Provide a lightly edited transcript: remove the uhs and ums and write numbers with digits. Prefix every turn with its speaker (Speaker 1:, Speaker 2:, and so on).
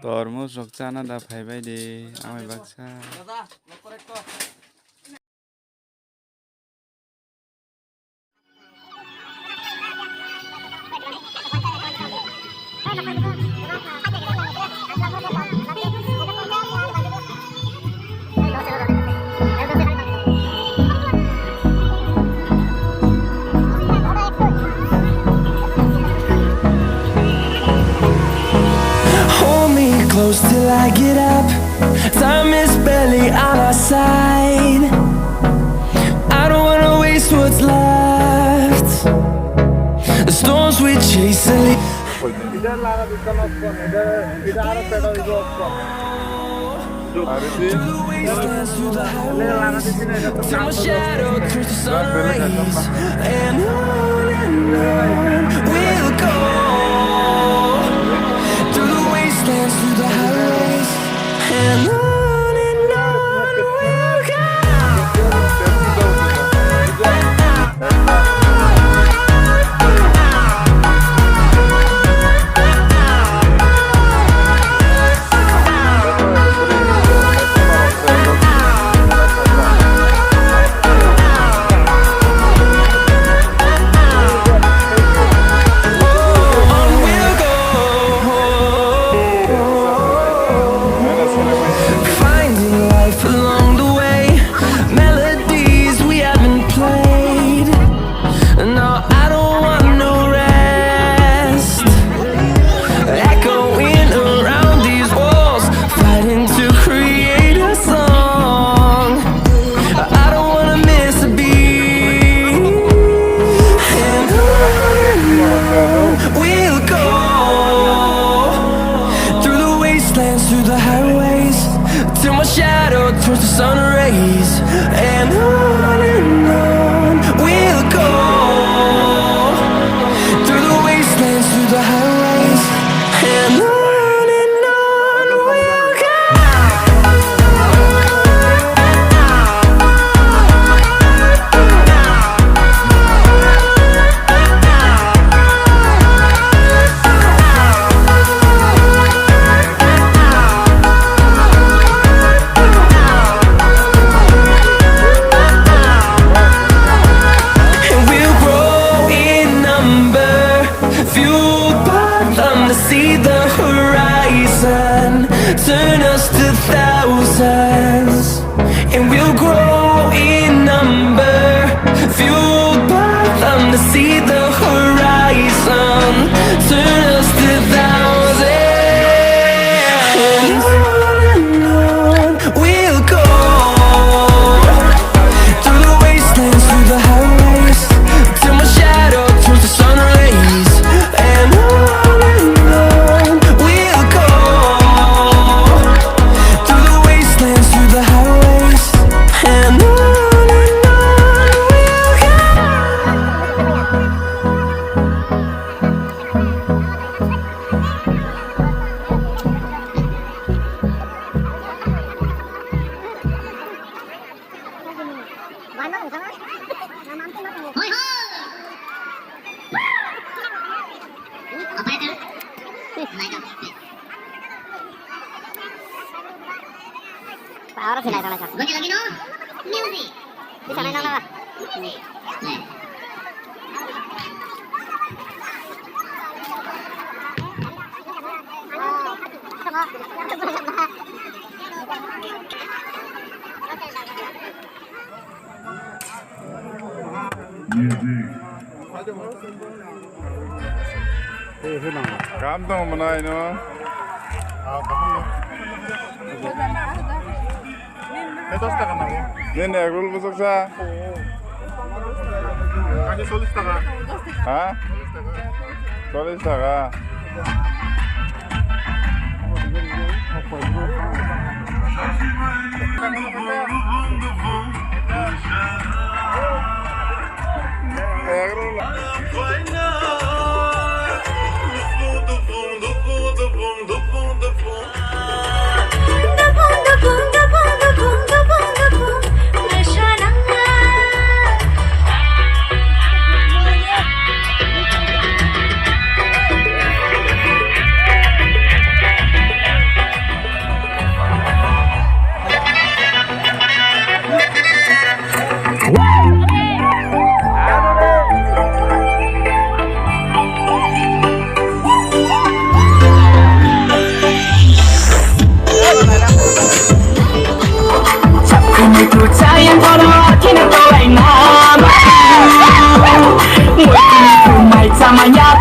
Speaker 1: তরমুজ রকচানা দা ফাইবাই দে আমায় Baksa
Speaker 2: Close till I get up. Time is barely on our side. I don't wanna waste what's left. The storms we chase and leave. Till my shadow turns to sun rays, and on we'll go. Through the highways and on we'll go. Through the highways till my shadow turns to sun rays, and on we'll go. Through the wastelands, through the highways, and on we'll go. See the horizon turn us to thousands, and we'll grow in number, fueled by them to see the horizon turn us to thousands, and on we'll go. Through the wastelands, through the highways, till my shadow turns to sun rays, and on we'll go. Through the wastelands, through the highways, and on we'll go.
Speaker 3: Ahora sí la he hecho. Lagi no? Music. Bisa main apa?
Speaker 1: 감동 mana ini? Ini agrul busuk sa?
Speaker 4: Kali 40 টাকা.
Speaker 1: Hah? 40 টাকা.
Speaker 4: mañana